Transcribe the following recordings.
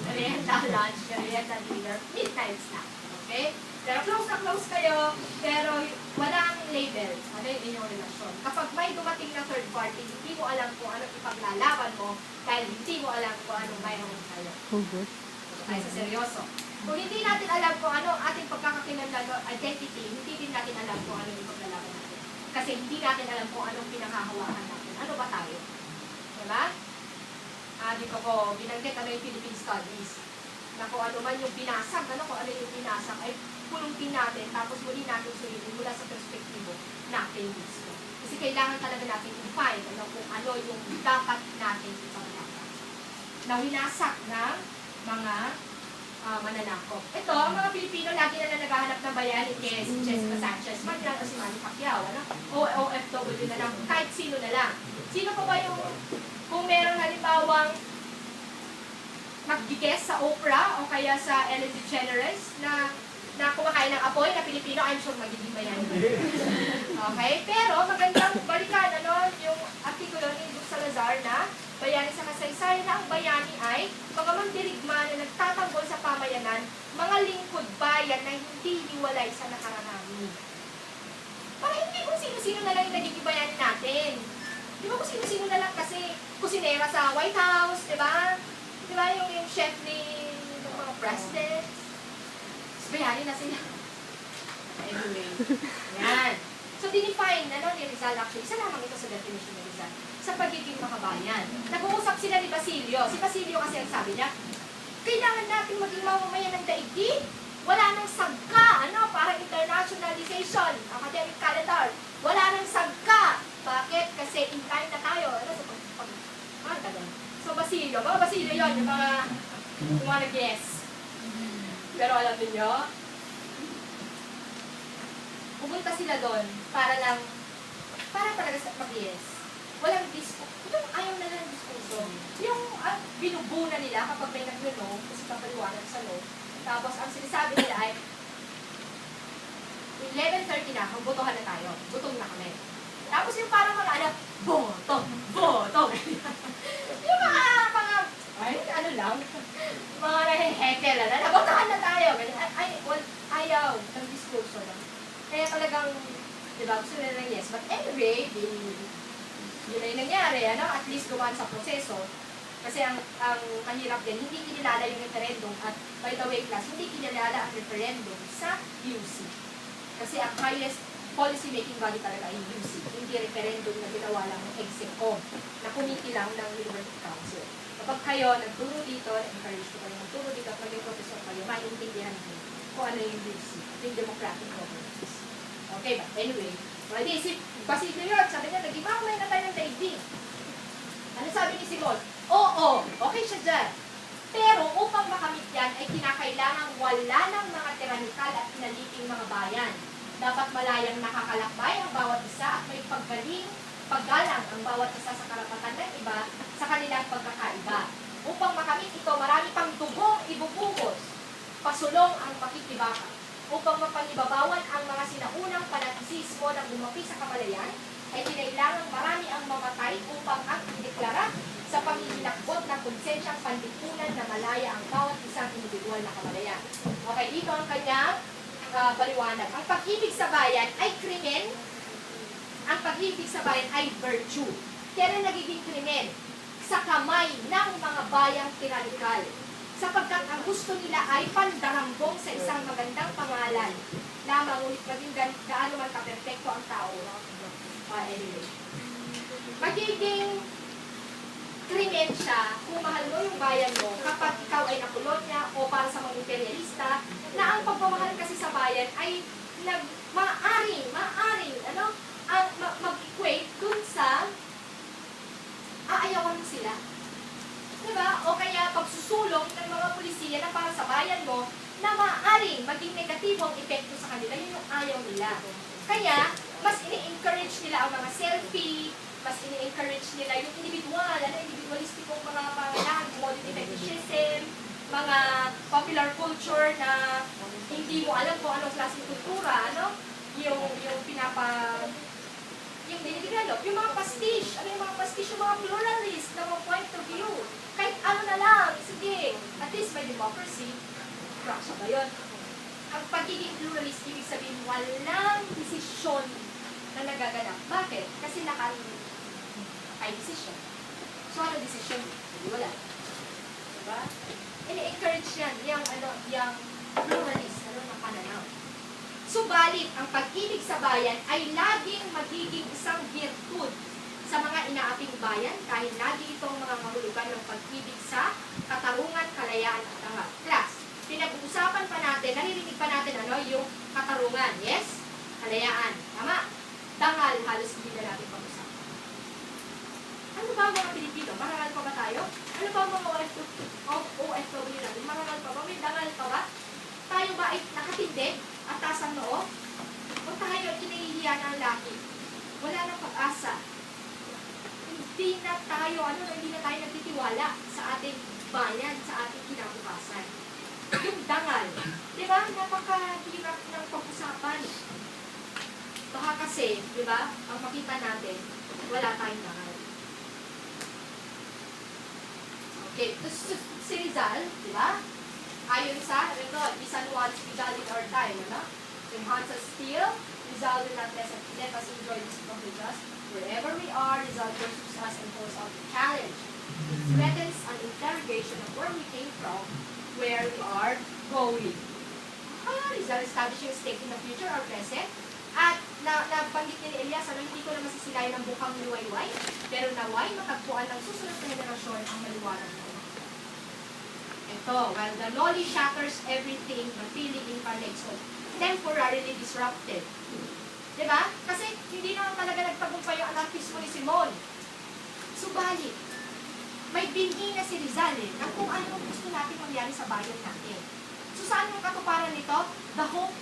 merienda lunch, merienda dinner, midnight snack. Okay? Pero close na close kayo, pero walang label. Ano yung inyong relasyon? Kapag may dumating na third party, hindi mo alam kung ano ipaglalaban mo dahil hindi mo alam kung anong mayroon kayo. Ay, sa seryoso. Kung hindi natin alam kung ano ating pagkakakilanlan o identity, hindi din natin alam kung ano yung paglalaban natin. Kasi hindi natin alam kung anong pinakahawakan natin. Ano ba tayo? Diba? Dito ko, binanggit ano yung Philippine Studies. Na kung ano man yung binasag, kung ano yung binasag, ay pulutin natin, tapos muli natin sulitin mula sa perspektibo natin mismo. Kasi kailangan talaga natin i-find kung ano yung dapat natin ipaglaban. Na winasak ng mga mananakop. Ito, ang mga Pilipino, lagi na naghahanap ng bayani kay si Jessica Sanchez, maglang si Manny Pacquiao, OFW na lang, kahit sino na lang. Sino pa ba yung, kung meron halimbawang mag-guest sa Oprah o kaya sa Ellen DeGeneres na kumakain ng apoy na Pilipino, I'm sure magiging bayani. Okay? Pero magandang balikan, yung artikulo ni Luke Salazar na bayani sa kasaysayan na ang bayani ay mga mandirigma na nagtatanggol sa pamayanan, mga lingkod bayan na hindi hiwalay sa nakararami. Para hindi kung sino-sino na lang yung nagiging bayani natin. Di ba kung sino-sino na lang kasi kusinera sa White House, di ba? Di ba yung chef ni mga presidents? Bayani na sila. Anyway. Yan. So, dinefine ni Rizal actually. Isa lamang ito sa definition ni Rizal. Sa pagiging makabayan. Nag-uusap sila ni Basilio. Si Basilio kasi ang sabi niya, kailangan natin maging mamamayan ng daigdig. Wala nang sagka, parang internationalization, academic calendar. Wala nang sagka. Bakit? Kasi in time na tayo. So, Basilio. Mga Basilio yun, yung mga nag-yes. Pero alam niyo, pumunta sila doon para talaga sa mag-yes. Walang diskurso. Yung ayaw na lang diskurso. Yung binubuna nila kapag may nag-no, kasi papaliwanag sa no, tapos ang sinasabi nila ay 11:30 na, magbotohan na tayo. Butong na kami. Tapos yung parang mga boto. Yung mga lang, mga nahehekel, nabotohan na tayo. Ayaw ng diskurso lang. Kaya talagang, diba, gusto nila ng yes. But anyway, yun na yung nangyari, at least gumaan sa proseso. Kasi ang mahirap din, hindi kinilala yung referendum. At by the way, class, hindi kinilala ang referendum sa UC. Kasi ang highest policy-making body talaga ay UC. Hindi referendum na ginawa lang ng EXECO, na committee lang ng University Council. Kapag kayo nagturo dito, encourage ko kayo magturo dito at maging professor kayo, maintindihan niyo kung ano yung UC, yung democratic governance. Okay ba? Anyway, well, si Basilio yun, sabi niya, nag-imamay na tayo ng daigdig. Ano sabi ni Simon? Oo, okay siya dyan. Pero upang makamit yan, ay kinakailangan wala ng mga tyrannical at pinaliting mga bayan. Dapat malayang nakakalakbay ang bawat isa at may paggalang ang bawat isa sa karapatan ng iba sa kanilang pagkakaiba. Upang makamit ito, marami pang dugong ibubuhos, pasulong ang pakikibaka. Upang mapanibabawan ang mga sinaunang fanatisismo na gumapi sa kamalayan, ay kinailangan marami ang mamatay upang ang ideklara sa panghihinakbot ng konsensyang panlipunan na malaya ang bawat isang individual na kamalayan. Okay, dito ang kanyang paliwanag. Ang pag-ibig sa bayan ay krimen, ang pag-ibig sa bayan ay virtue. Kaya nagiging krimen sa kamay ng mga bayang tyrannical. Sapagkat ang gusto nila ay pandarambong sa isang magandang pangalan lamang, ngunit maging gaano man ka-perfecto ang tao. Anyway. Magiging krimen siya kung mahal mo yung bayan mo kapag ikaw ay nakolonya o para sa mga imperialista na ang pagmamahal kasi sa bayan ay maaring mag-equate dun sa aayawan mo sila. Diba? O kaya pagsusulong ng mga pulisiya na para sa bayan mo na maaaring maging negatibo ang epekto sa kanila, yun yung ayaw nila. Kaya, mas ini-encourage nila ang mga selfie, mas ini-encourage nila yung individualistikong mga pangalahan, commodity fetishism, mga popular culture na hindi mo alam kung anong klaseng kultura, yung dinidevelop, yung mga pastiche, yung mga pluralist na mga point of view. Kahit ano na lang, sige, at democracy, fracsa ba yun? Ang pagiging pluralist, ibig sabihin, walang desisyon na nagaganap. Bakit? Kasi ay desisyon. So, ano desisyon? Hindi wala. Diba? Ini-encourage yan, yung pluralist, na pananaw. Subalit, ang pag-ibig sa bayan ay laging magiging isang virtud sa mga inaaping bayan dahil lagi itong mga mahulugan ng pag-ibig sa katarungan, kalayaan at angat. Class, pinag-uusapan pa natin, naririnig pa natin yung katarungan. Yes? Kalayaan. Tama? Dangal, halos hindi na natin pag-usapan. Ano ba ang mga Pilipino? Marangal pa ba tayo? Ano ba ang mga OFW natin? Marangal pa ba? May dangal pa ba? Tayo ba ay nakatindig at taas ang noo? O tayo ay kinahihiya ng laki? Wala nang pag-asa. Hindi na tayo nagtitiwala sa ating bayan, sa ating kinabukasan. Yung dangal, di ba? Napakahirap ng pag-usapan. Baka kasi, di ba, ang makita natin, wala tayong dangal. Okay, si Rizal, di ba? Ayon sa, San Juan's Rizal in our time, In Hans Steele, Rizal will not let us enjoy this privileges. Wherever we are, Rizal pursues us and holds out the challenge. It threatens an interrogation of where we came from, where we are going. Rizal establishing a stake in the future or present. At nabanggit ni Elias, hindi ko na masisilayan ng bukang liwayway, pero naway matagpuan ng susunod na henerasyon ang maliwanag na. Ito, while the knowledge shatters everything, the feeling incarnates hope. Temporarily disrupted. Diba? Kasi hindi naman talaga nagtagumpay yung anarchismo ni Simon. Subalit, may binhi na si Rizal na kung ano gusto natin mangyari sa bayan natin. So saan yung katuparan nito? The hope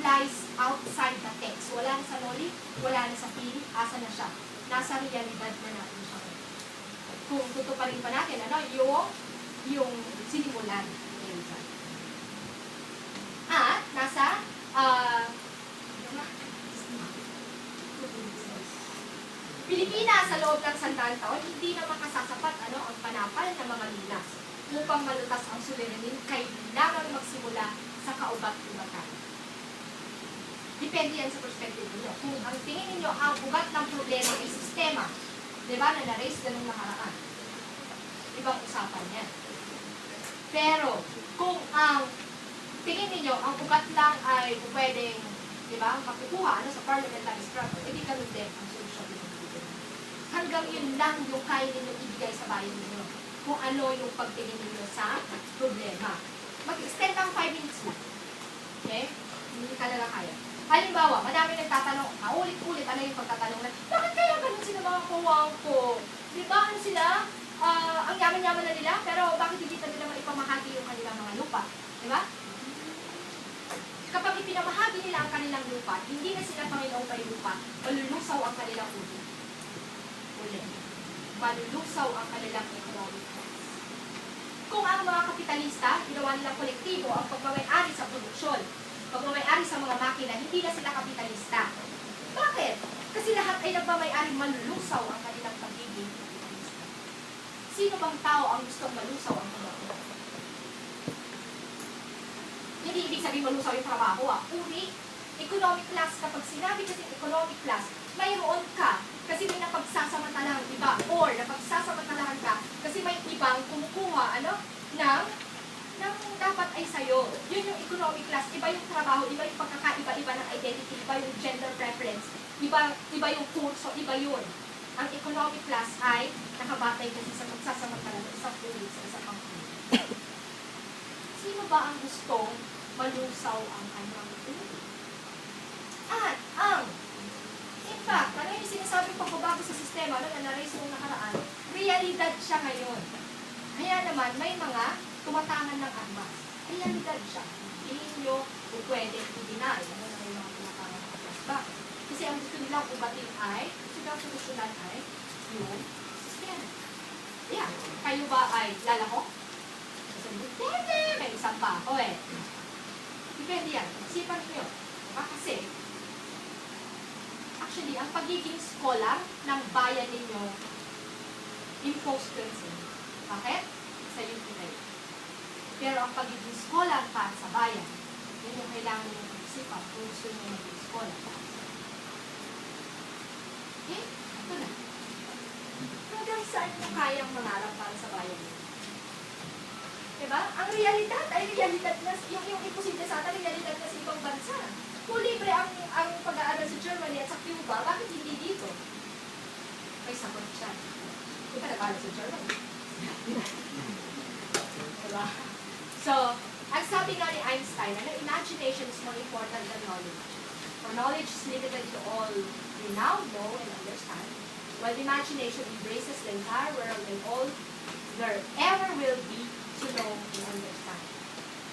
lies outside the text. Wala na sa knowledge, wala na sa feeling, asa na siya. Nasa realidad na natin siya. Kung tutuparin pa natin, yung sinimulan ni Rizal. At nasa Pilipinas sa loob ng 100 taon, hindi na makasasapat ang panapal ng mga linas upang malutas ang sovereignty, kailangan magsimula sa kaubat-ubatan. Depende yan sa perspective niyo. Kung ang tingin niyo ang ugat ng problema ay sistema, di ba, na na-raise ganung nakaraan, ibang usapan yan. Pero, kung ang tingin niyo ang ugat lang ay pwedeng, di ba, makukuha sa parliamentary struggle, edi ganun din ang solusyon ng problema. Hanggang yun lang yung kaya ninyo ibigay sa bayan ninyo. Kung ano yung pagtingin ninyo sa problema. Mag-extend ang 5 minutes lang. Okay? Hindi talaga kaya. Halimbawa, madami nagtatanong, ulit-ulit, ano yung pagtatanong na, bakit kaya ganun sila mga kawang ko? Di ba, ano sila? Ang yaman-yaman na nila, pero bakit hindi pa nila maipamahagi yung kanilang mga lupa? Di ba? Kapag ipinamahagi nila ang kanilang lupa, hindi na sila Panginoong may lupa, malulusaw ang kanilang ulit. Malulusaw ang kanilang economic class. Kung ang mga kapitalista, ginawa nilang kolektibo ang pagmamay-ari sa produksyon, pagmamay-ari sa mga makina, hindi na sila kapitalista. Bakit? Kasi lahat ay nagmamay-ari, malulusaw ang kanilang pagiging kapitalista. Sino bang tao ang gustong malusaw ang kanilang? Hindi ibig sabihin malusaw yung trabaho. Uri, economic class, kapag sinabi kasi economic class, mayroon ka kasi may napagsasamantalahan iba or napagsasamantalahan ka kasi may ibang kumukuha ng dapat ay sa'yo. Yun yung economic class. Iba yung trabaho, iba yung pagkakaiba-iba ng identity, iba yung gender preference, iba yung kurso, iba yun. Ang economic class ay nakabatay kasi sa pagsasamantalahan sa isang ulit sa isang pangkulit. Sino ba ang gustong malusaw ang kanyang ulit? At in fact, ano yung sinasabing pagbabago sa sistema na na-raise nung nakaraan, realidad siya ngayon. Kaya naman, may mga tumatangan ng armas. Realidad siya. Hindi nyo pwede i-deny. Ano na yung mga tumatangan ng armas. Bakit? Kasi ang gusto nilang ubatin ay, silang solusyonan ay, yung sistema. Yeah. Kayo ba ay lalahok? Depende! May isang pa ako Depende yan. Isipan nyo. Kasi, actually, ang pagiging scholar ng bayan ninyo, imposed person. Bakit? Sa UP na yun. Pero ang pagiging scholar para sa bayan, yun yung kailangan nyo mag-isipan kung gusto nyo maging scholar. Okay? Ito na. Hanggang saan nyo kayang mangarap para sa bayan nyo? Diba? Ang realidad ay realidad na, yung imposible sa atin, realidad na sa ibang bansa. Kung libre ang pag-aaral sa Germany at sa Cuba, bakit hindi dito? May sagot siya. Di ba nag-aaral sa Germany? Diba? So, ang sabi nga ni Einstein, imagination is more important than knowledge. For knowledge is limited to all we now know and understand, while imagination embraces the entire world and all there ever will be to know and understand.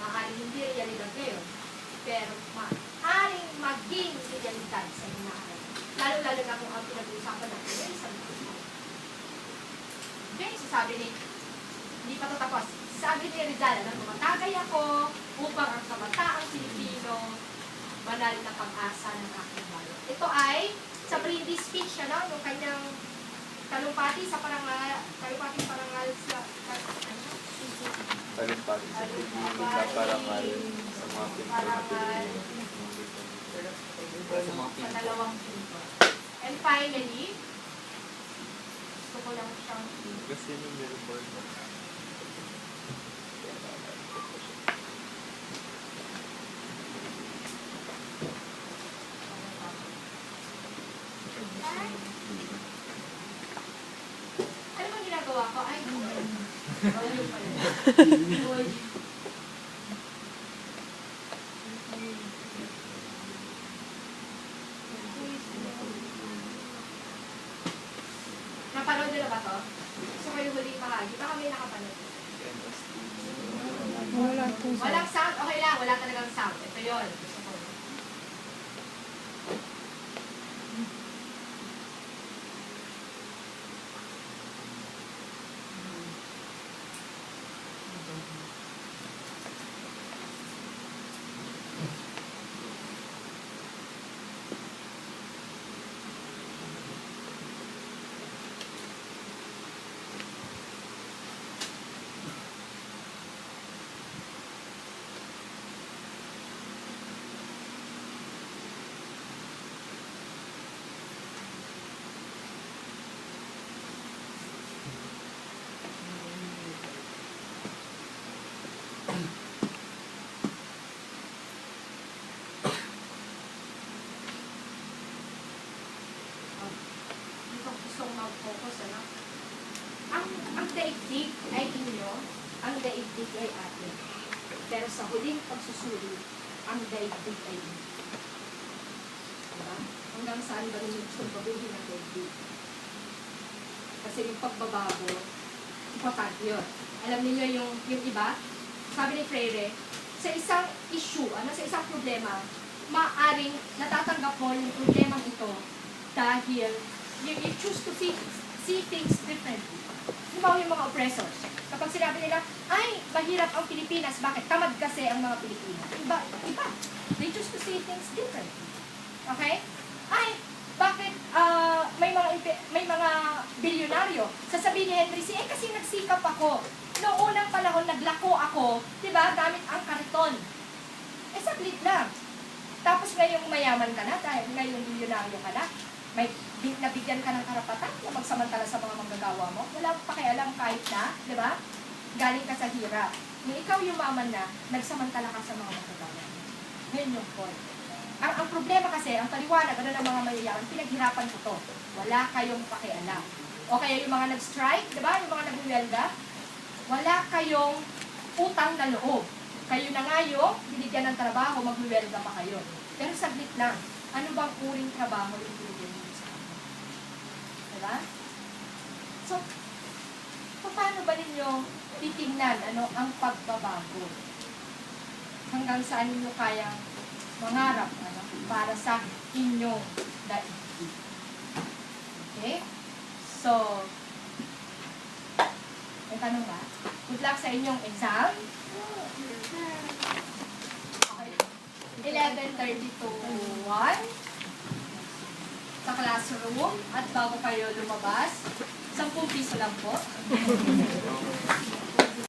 Maaaring hindi realidad ngayon, pero maaaring maging realidad sa inaaral. Lalo-lalo na kung ang pinag-uusapan natin ay isang bansa. Okay, so sabi ni, hindi pa ito tapos, sabi ni Rizal, tumatagay ako upang ang kamataang Pilipino banal na pag-asa ng aking bayan. Ito ay sa brindis speech, yung kanyang talumpati sa parangal, talumpating parangal sa talumpati sa parangal sa mga parangal sa dalawang pinto. And finally, gusto ko lang siyang kasi yung meron mo. Ano bang ginagawa ko? Ay, yun pala. Napanood nila ba to? Gusto ko yung huling bahagi. Baka may nakapanood. Walang sound? Okay lang. Wala talagang sound. Ito yun. Gusto ko. Mag-focus, ano? Ang daigdig ay inyo, ang daigdig ay atin. Pero sa huling pagsusuri, ang daigdig ay inyo. Diba? Hanggang saan ba rin yung babuhin ng daigdig? Kasi yung pagbabago, importante yun. Alam niyo yung iba, sabi ni Freire, sa isang issue, sa isang problema, maaaring natatanggap mo yung problemang ito dahil you choose to see things differently. Halimbawa yung mga oppressors. Kapag sinabi nila, ay, mahirap ang Pilipinas. Bakit? Tamad kasi ang mga Pilipino. Iba. They choose to see things differently. Okay? Ay, bakit may mga bilyonaryo? Sasabihin ni Henry C., kasi nagsikap ako. Noong unang panahon, naglako ako. Diba? Gamit ang kariton. Saglit lang. Tapos ngayong mayaman ka na, dahil ngayong bilyonaryo ka na, may nabigyan ka ng karapatan na magsamantala sa mga manggagawa mo. Wala pa pakialam kahit na, di ba? Galing ka sa hirap. Nung ikaw yumaman na, nagsamantala ka sa mga manggagawa mo. Ngayon yung point. Ang problema kasi, ang paliwanag ng mga mayayaman, pinaghirapan ko to. Wala kayong pakialam. O kaya yung mga nag-strike, di ba? Yung mga nag-welga, wala kayong utang na loob. Kayo na nga yung binigyan ng trabaho, mag-welga pa kayo. Pero saglit lang, ano bang uring trabaho yung binigyan nyo sa akin? Diba? So, paano ba ninyo titingnan ang pagbabago? Hanggang saan ninyo kayang mangarap para sa inyong daigdig? Okay? So, may tanong ba? Good luck sa inyong exam. 11:30 to 1 sa classroom at bago kayo lumabas, 10 piso lang po.